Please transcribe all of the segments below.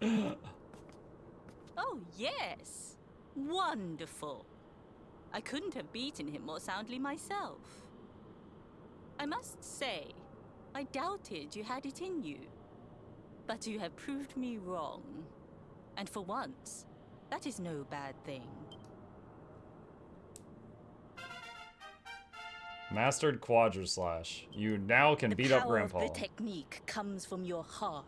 Oh, yes. Wonderful. I couldn't have beaten him more soundly myself. I must say, I doubted you had it in you. But you have proved me wrong. And for once, that is no bad thing. Mastered Quadraslash. You now can beat up Grandpa. The power of the technique comes from your heart.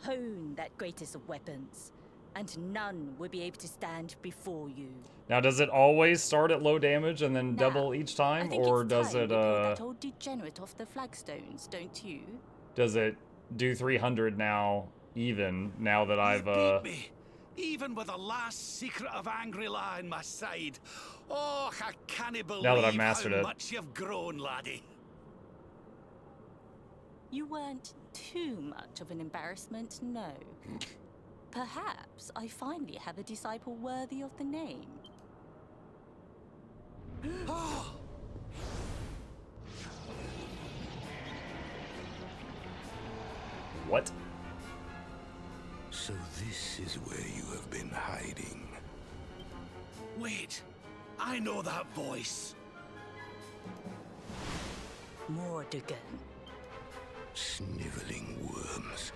Hone that greatest of weapons, and none will be able to stand before you. Now, does it always start at low damage and then double each time, or does it that old degenerate off the flagstones, don't you? Does it do 300 now, even now that I've beat me, even with the last secret of Angry-La in my side. Oh, I can't believe now that I've mastered how it. much you've grown, laddie. You weren't too much of an embarrassment, no. Perhaps I finally have a disciple worthy of the name. What? So this is where you have been hiding. Wait, I know that voice. Mordegan. Sniveling worms.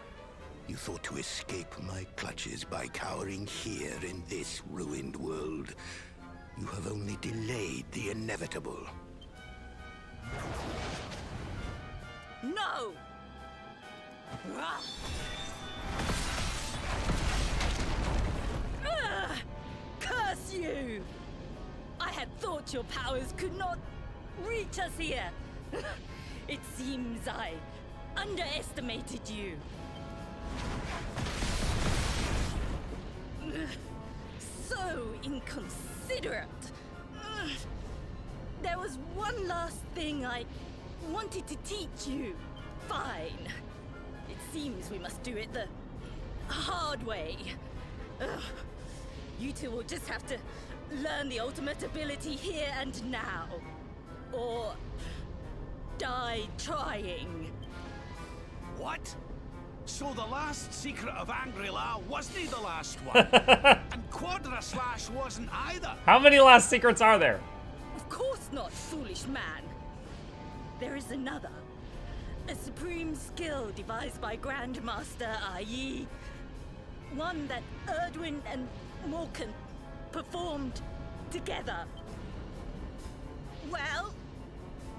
You thought to escape my clutches by cowering here in this ruined world. You have only delayed the inevitable. No! Curse you! I had thought your powers could not reach us here. It seems I underestimated you. So inconsiderate. There was one last thing I wanted to teach you. Fine. It seems we must do it the hard way. You two will just have to learn the ultimate ability here and now. Or die trying. What? So the last secret of Angry-La wasn't the last one? And Quadraslash wasn't either? How many last secrets are there? Of course not, foolish man. There is another. A supreme skill devised by Grandmaster, i.e. one that Erdwin and Morkan performed together. Well,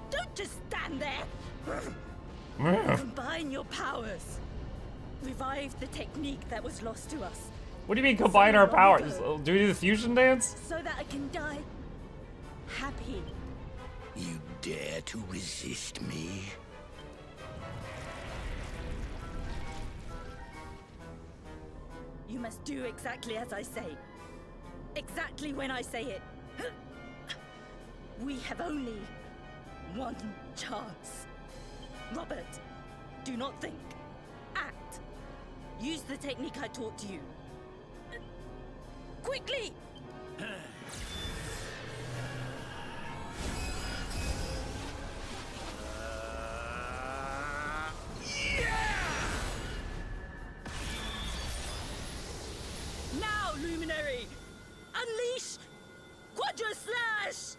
don't just stand there. Combine your powers. Revive the technique that was lost to us. What do you mean combine our powers? Do we do the fusion dance? So that I can die happy. You dare to resist me? You must do exactly as I say. Exactly when I say it. We have only one chance. Robert, do not think. Act. Use the technique I taught you. Quickly! Now, Luminary! Unleash Quadraslash!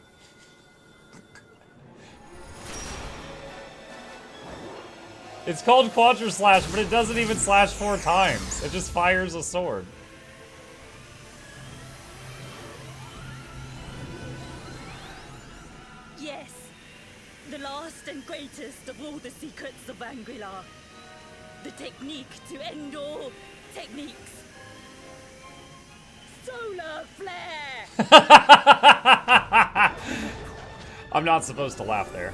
It's called Quadraslash, but it doesn't even slash 4 times. It just fires a sword. Yes, the last and greatest of all the secrets of Angry-La. The technique to end all techniques. Solar flare! I'm not supposed to laugh there.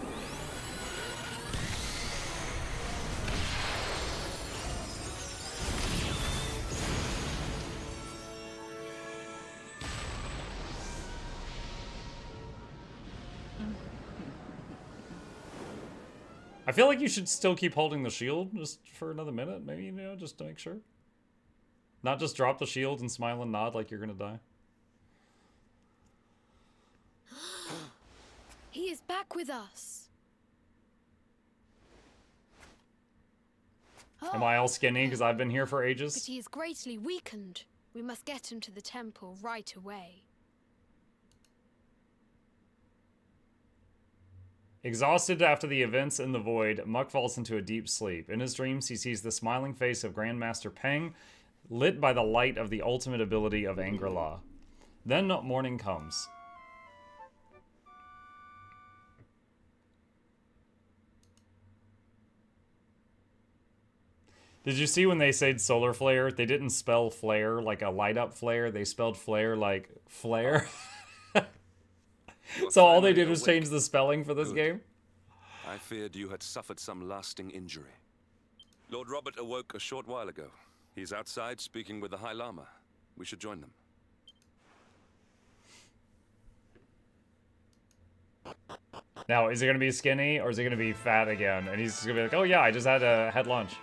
I feel like you should still keep holding the shield just for another minute, maybe, you know, just to make sure. Not just drop the shield and smile and nod like you're gonna die. He is back with us. Am I all skinny because I've been here for But ages? he is greatly weakened. We must get him to the temple right away. Exhausted after the events in the void, Muck falls into a deep sleep. In his dreams, he sees the smiling face of Grandmaster Peng, lit by the light of the ultimate ability of Angri-La. Then morning comes. Did you see when they said solar flare? They didn't spell flare like a light up flare. They spelled flare like flare. So all they did was change the spelling for this Good. game? I feared you had suffered some lasting injury. Lord Robert awoke a short while ago. He's outside speaking with the High Lama. We should join them. Now, is it going to be skinny or is it going to be fat again? And he's just going to be like, oh yeah, I just had lunch.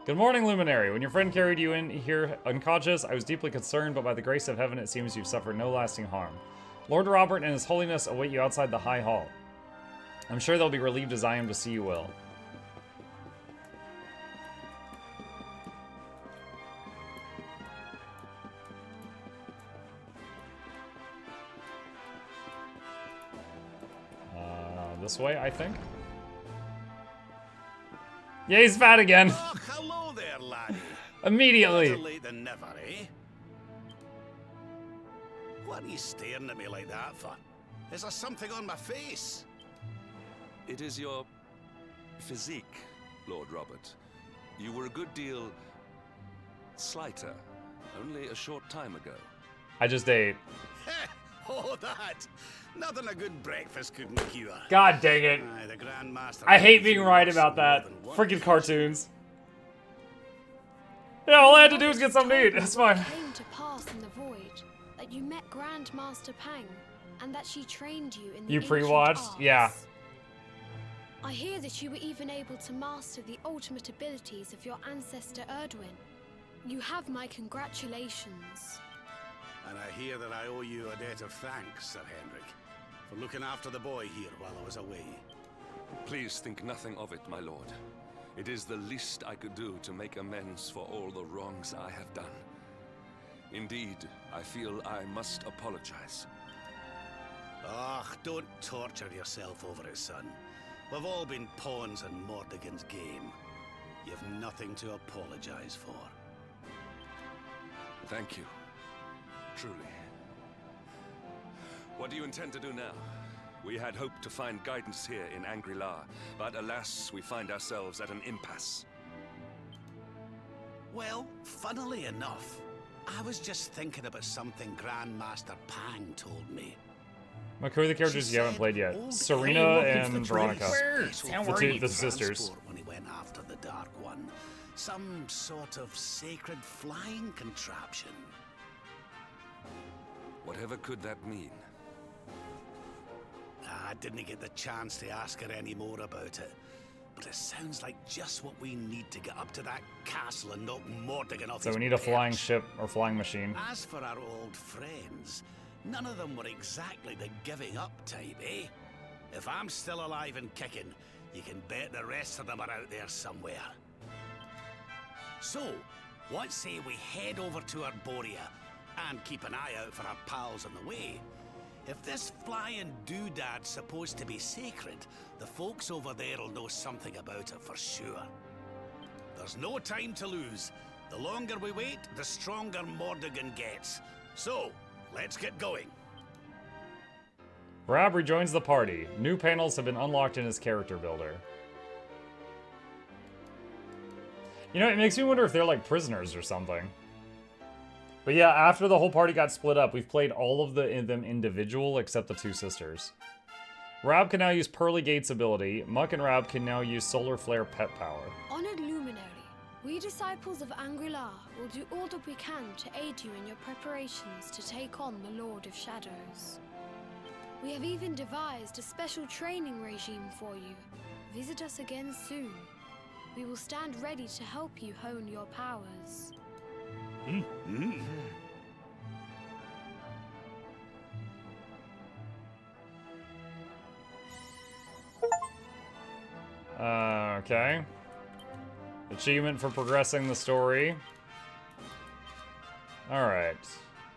Good morning, Luminary. When your friend carried you in here unconscious, I was deeply concerned, but by the grace of heaven, it seems you've suffered no lasting harm. Lord Robert and His Holiness await you outside the High Hall. I'm sure they'll be relieved as I am to see you well. This way, I think. Yeah, he's fat again. Oh, hello there, laddie. Immediately. Better late than never, eh? What are you staring at me like that for? Is there something on my face? It is your physique, Lord Robert. You were a good deal slighter only a short time ago. I just ate. Oh, that. Nothing a good breakfast couldn't cure. God dang it. Aye, the Grandmaster I hate being threw right us about more that. than once. Freaking cartoons. Yeah, all I had to do was get something to eat. It's fine. It came to pass in the void that you met Grandmaster Pang, and that she trained you in the You ancient pre-watched? arts. Yeah. I hear that you were even able to master the ultimate abilities of your ancestor Erdwin. You have my congratulations. And I hear that I owe you a debt of thanks, Sir Henrik, for looking after the boy here while I was away. Please think nothing of it, my lord. It is the least I could do to make amends for all the wrongs I have done. Indeed, I feel I must apologize. Ah, don't torture yourself over it, son. We've all been pawns in Mordegon's game. You've nothing to apologize for. Thank you. Truly. What do you intend to do now? We had hoped to find guidance here in Angri-La, but alas, we find ourselves at an impasse. Well, funnily enough, I was just thinking about something Grandmaster Pang told me. Who are the characters She you haven't said played yet? old Serena Elusive and was Veronica. special The sisters. transport when he went after the Dark One. Some sort of sacred flying contraption. Whatever could that mean? I didn't get the chance to ask her any more about it. But it sounds like just what we need to get up to that castle and knock Mordegon off So his we need a flying perch. ship or flying machine. As for our old friends, none of them were exactly the giving up type, eh? If I'm still alive and kicking, you can bet the rest of them are out there somewhere. So, what say we head over to Arborea and keep an eye out for our pals on the way? If this flying doodad's supposed to be sacred, the folks over there will know something about it for sure. There's no time to lose. The longer we wait, the stronger Mordegon gets. So, let's get going. Rab rejoins the party. New panels have been unlocked in his character builder. You know, it makes me wonder if they're like prisoners or something. But yeah, after the whole party got split up, we've played all of them individual except the two sisters. Rab can now use Pearly Gate's ability. Muck and Rab can now use Solar Flare pet power. Honored Luminary, we disciples of Angri-La will do all that we can to aid you in your preparations to take on the Lord of Shadows. We have even devised a special training regime for you. Visit us again soon. We will stand ready to help you hone your powers. Okay. Achievement for progressing the story. Alright.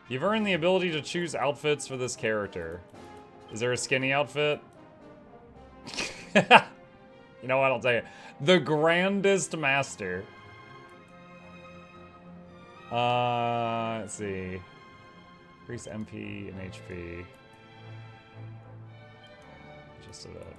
You've earned the ability to choose outfits for this character. Is there a skinny outfit? You know what, I'll tell you. The Grandest Master. Let's see. Increase MP and HP. Just a bit.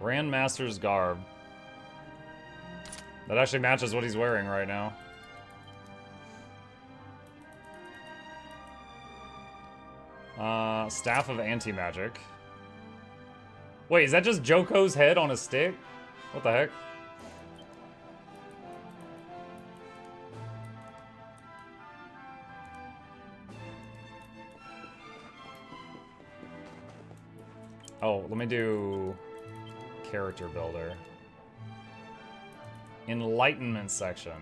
Grandmaster's garb. That actually matches what he's wearing right now. Staff of Anti-Magic. Wait, is that just Joko's head on a stick? What the heck? Oh, let me do character builder. Enlightenment section.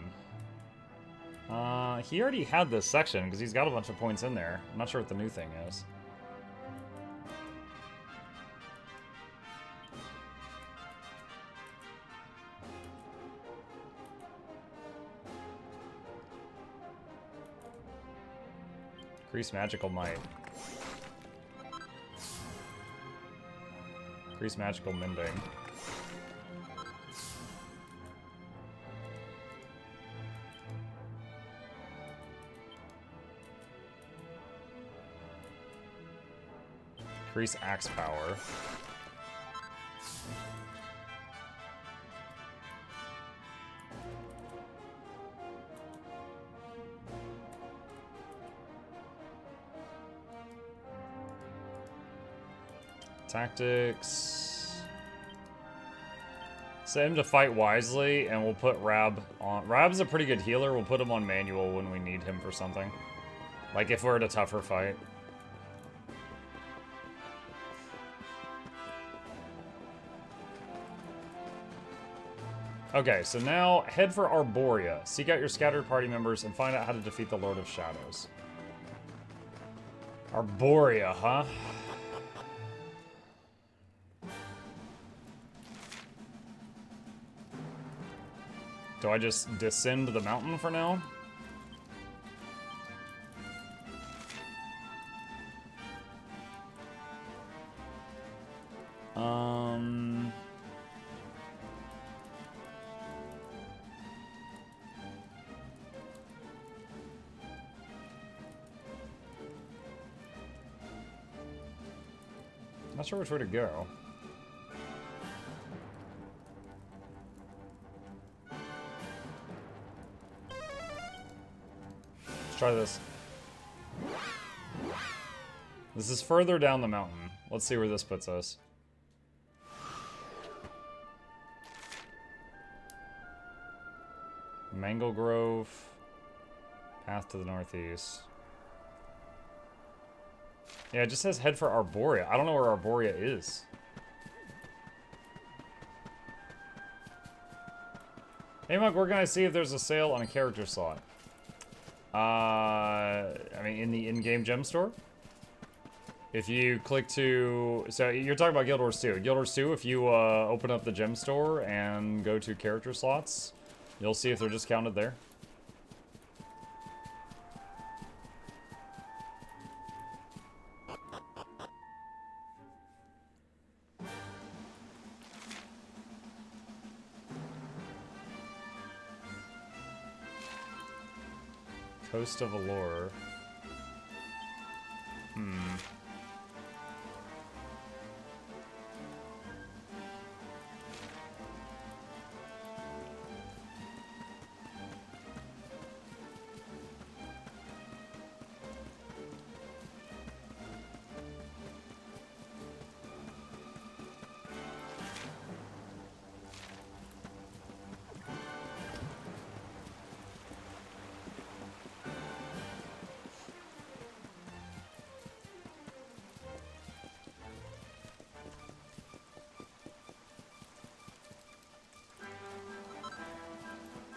He already had this section because he's got a bunch of points in there. I'm not sure what the new thing is. Increase magical might. Increase magical mending. Increase axe power. Tactics. Set him to fight wisely, and we'll put Rab on. Rab's a pretty good healer. We'll put him on manual when we need him for something. Like if we're at a tougher fight. Okay, so now head for Arborea. Seek out your scattered party members and find out how to defeat the Lord of Shadows. Arborea, huh? Do I just descend the mountain for now? Not sure which way to go. Let's try this. This is further down the mountain. Let's see where this puts us. Mango Grove. Path to the northeast. Yeah, it just says head for Arborea. I don't know where Arborea is. Hey, Mug, where can I see if there's a sale on a character slot? I mean, in the in-game gem store? If you click to... So, you're talking about Guild Wars 2. Guild Wars 2, if you open up the gem store and go to character slots, you'll see if they're discounted there. Coast of Allure.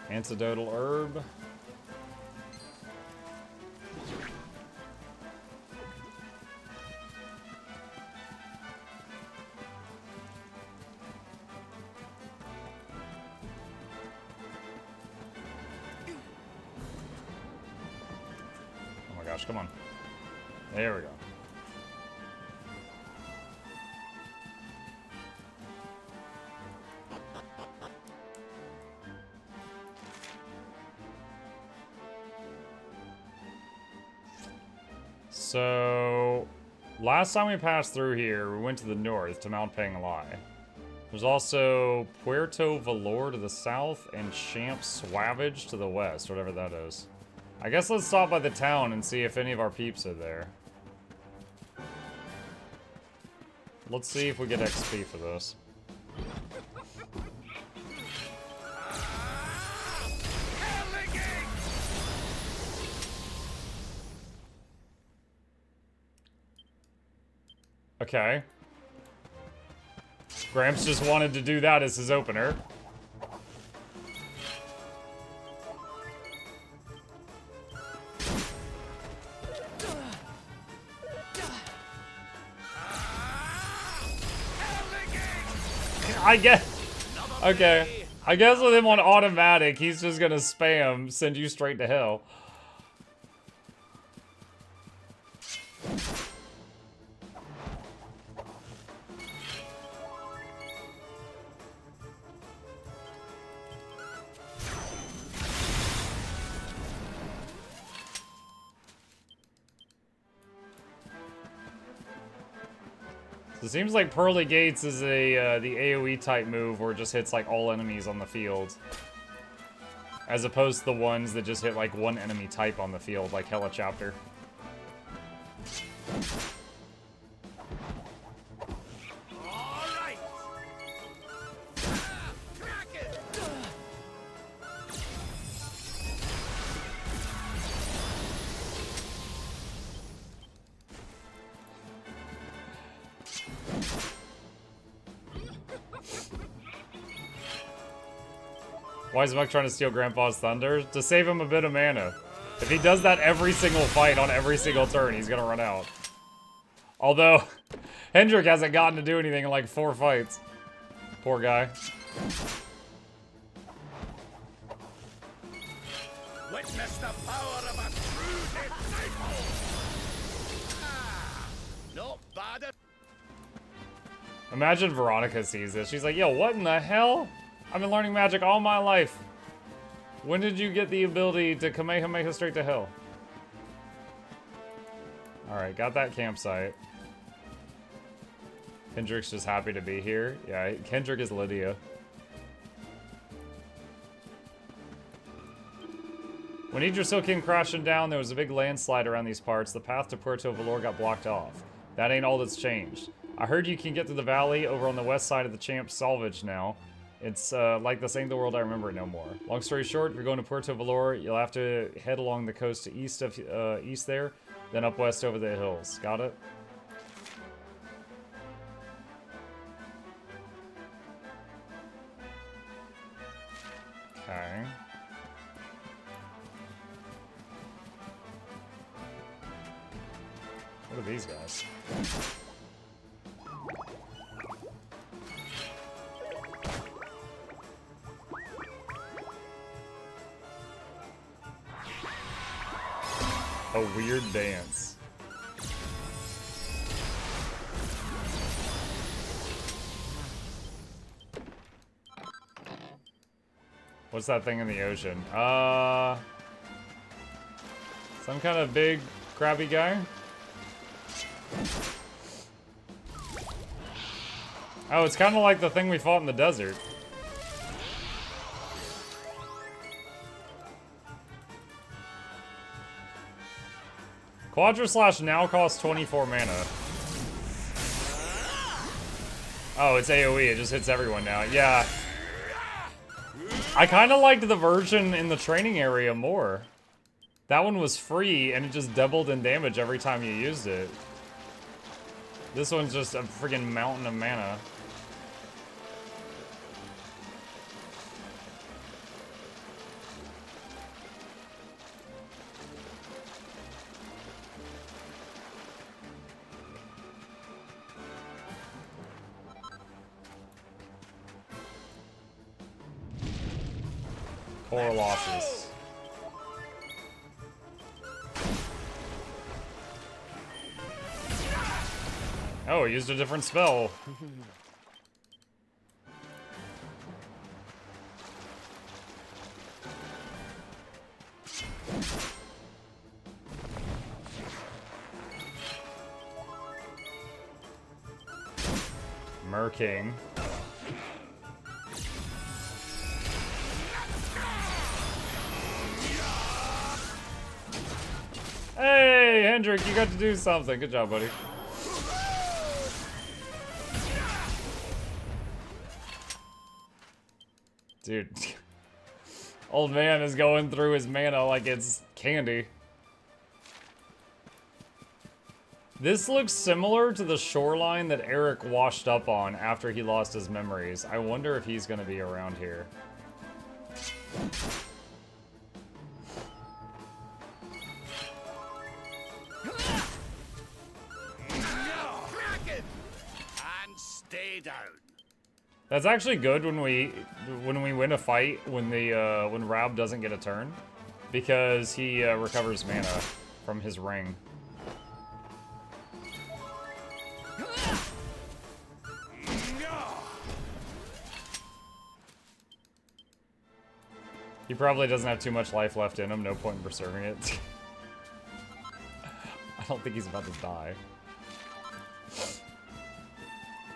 Antidotal herb. Oh my gosh, come on. There we go. So, last time we passed through here, we went to the north to Mount Pangalai. There's also Puerto Valor to the south and Champ Swavage to the west, whatever that is. I guess let's stop by the town and see if any of our peeps are there. Let's see if we get XP for this. Okay. Gramps just wanted to do that as his opener. I guess. Okay. I guess with him on automatic, he's just gonna spam, send you straight to hell. It seems like Pearly Gates is a the AoE type move where it just hits like all enemies on the field. As opposed to the ones that just hit like one enemy type on the field, like Helichapter. Why is Muck trying to steal Grandpa's thunder? To save him a bit of mana. If he does that every single fight on every single turn, he's gonna run out. Although, Hendrik hasn't gotten to do anything in like 4 fights. Poor guy. Witness the power of a true disciple! Ah, not bad. Imagine Veronica sees this. She's like, yo, what in the hell? I've been learning magic all my life. When did you get the ability to Kamehameha straight to hell? Alright, got that campsite. Kendrick's just happy to be here. Yeah, Kendrick is Lydia. When Yggdrasil came crashing down, there was a big landslide around these parts. The path to Puerto Valor got blocked off. That ain't all that's changed. I heard you can get to the valley over on the west side of the Champ Salvage now. It's like this ain't the world I remember it no more. Long story short, if you're going to Puerto Valor, you'll have to head along the coast to east there, then up west over the hills. Got it? Okay. What are these guys? A weird dance. What's that thing in the ocean? Some kind of big crabby guy? Oh, it's kind of like the thing we fought in the desert. Quadra Slash now costs 24 mana. Oh, it's AoE. It just hits everyone now. Yeah. I kind of liked the version in the training area more. That one was free, and it just doubled in damage every time you used it. This one's just a freaking mountain of mana. 4 losses. Oh, he used a different spell. Merking. Hey, Hendrik, you got to do something. Good job, buddy. Dude. Old man is going through his mana like it's candy. This looks similar to the shoreline that Eric washed up on after he lost his memories. I wonder if he's going to be around here. And stay down. That's actually good when we win a fight when Rab doesn't get a turn, because he recovers mana from his ring. He probably doesn't have too much life left in him. No point in preserving it. I don't think he's about to die.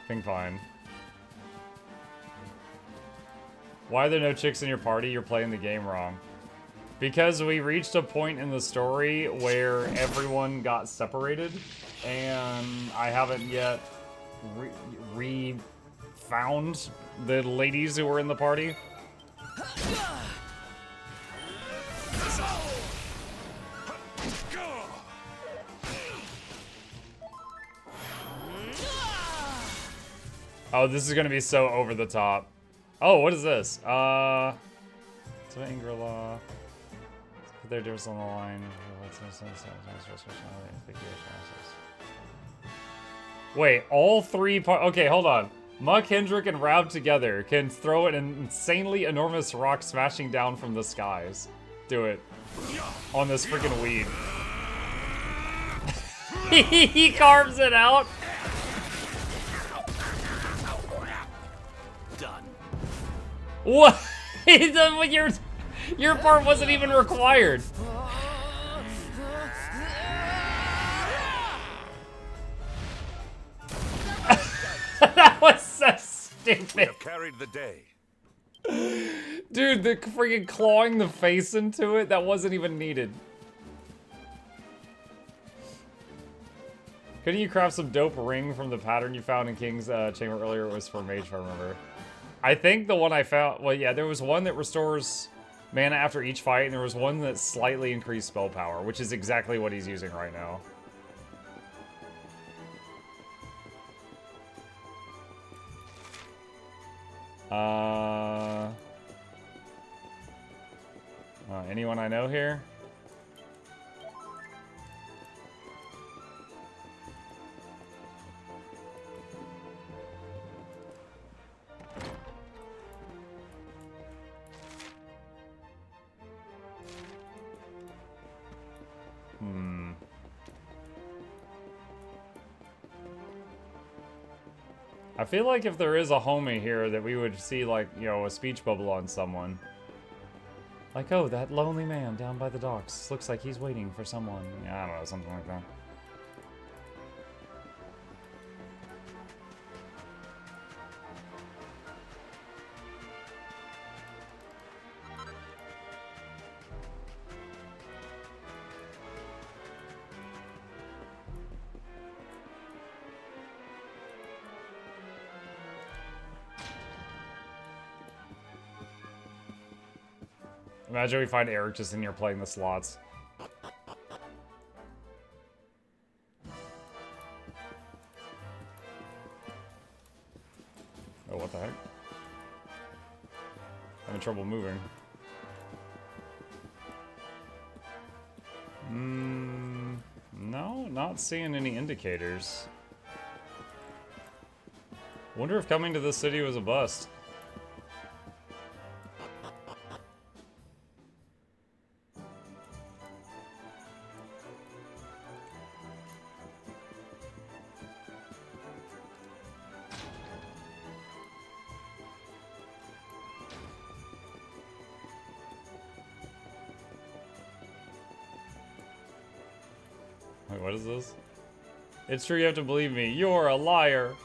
Think fine. Why are there no chicks in your party? You're playing the game wrong. Because we reached a point in the story where everyone got separated, and I haven't yet found the ladies who were in the party. Oh, this is gonna be so over the top. Oh, what is this? So Angrila. Put their difference on the line. Wait, all 3 okay, hold on. Muck, Hendrik, and Rab together can throw an insanely enormous rock smashing down from the skies. Do it. On this freaking weed. He carves it out. Done. What? Your part wasn't even required. That was so stupid. We have carried the day. Dude, the freaking clawing the face into it, that wasn't even needed. Couldn't you craft some dope ring from the pattern you found in King's Chamber earlier? It was for Mage, if I remember. I think the one I found, well, yeah, there was one that restores mana after each fight, and there was one that slightly increased spell power, which is exactly what he's using right now. Anyone I know here? I feel like if there is a homie here that we would see, like, you know, a speech bubble on someone. Like, oh, that lonely man down by the docks. Looks like he's waiting for someone. Yeah, I don't know, something like that. Imagine we find Eric just in here playing the slots. Oh, what the heck? Having trouble moving. No, not seeing any indicators. Wonder if coming to this city was a bust. Wait, what is this? It's true, you have to believe me. You're a liar.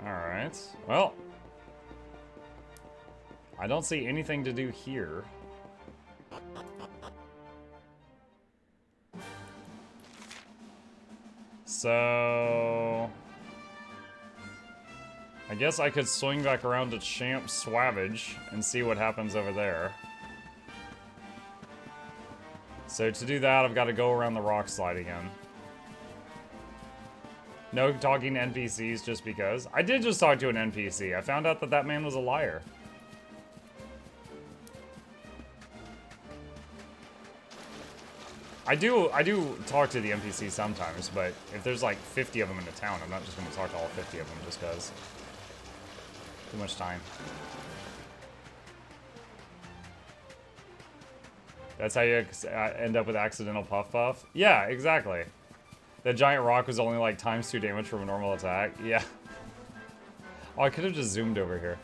Alright. Well. I don't see anything to do here. So... I guess I could swing back around to Champ Swavage and see what happens over there. So to do that, I've got to go around the rock slide again. No talking to NPCs just because. I did just talk to an NPC. I found out that that man was a liar. I do talk to the NPCs sometimes, but if there's like 50 of them in the town, I'm not just going to talk to all 50 of them just because. Too much time. That's how you end up with accidental puff puff? Yeah, exactly. That giant rock was only like ×2 damage from a normal attack. Yeah. Oh, I could have just zoomed over here.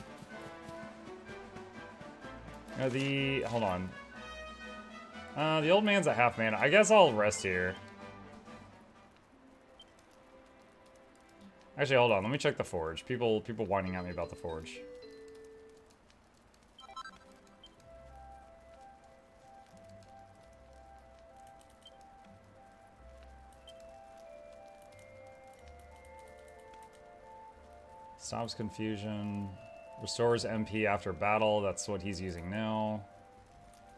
Hold on. The old man's at half mana. I guess I'll rest here. Actually, hold on. Let me check the forge. People whining at me about the forge. Stops confusion. Restores MP after battle. That's what he's using now.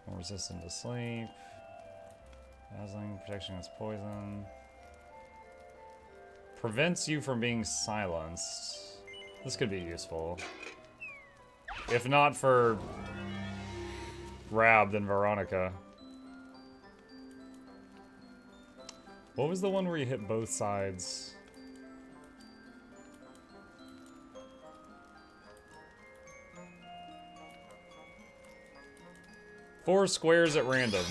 More resistant to sleep. Dazzling. Protection against poison. Prevents you from being silenced. This could be useful. If not for Rab, then Veronica. What was the one where you hit both sides? Four squares at random.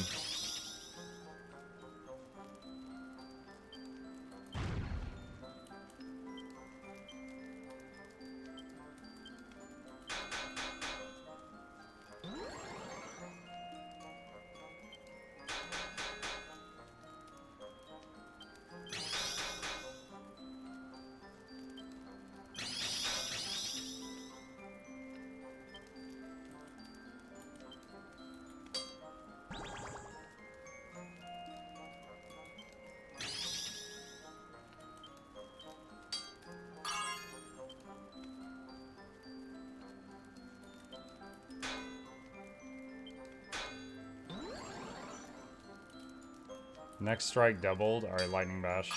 Next strike doubled. Alright, Lightning Bash.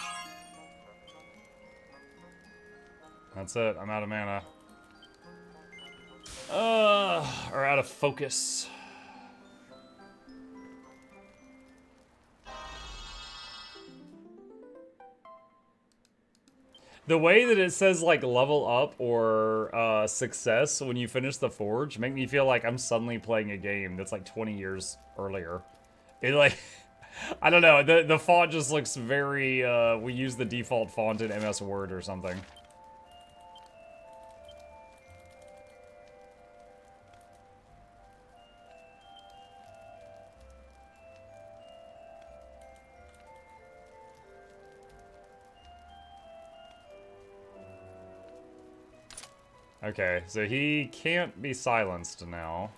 That's it. I'm out of mana. Or out of focus. The way that it says, like, level up or success when you finish the forge make me feel like I'm suddenly playing a game that's, like, 20 years earlier. It, like... I don't know, the font just looks very, we use the default font in MS Word or something. Okay, so he can't be silenced now.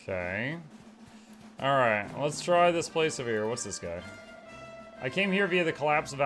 Okay. Alright, let's try this place over here. What's this guy? I came here via the collapse of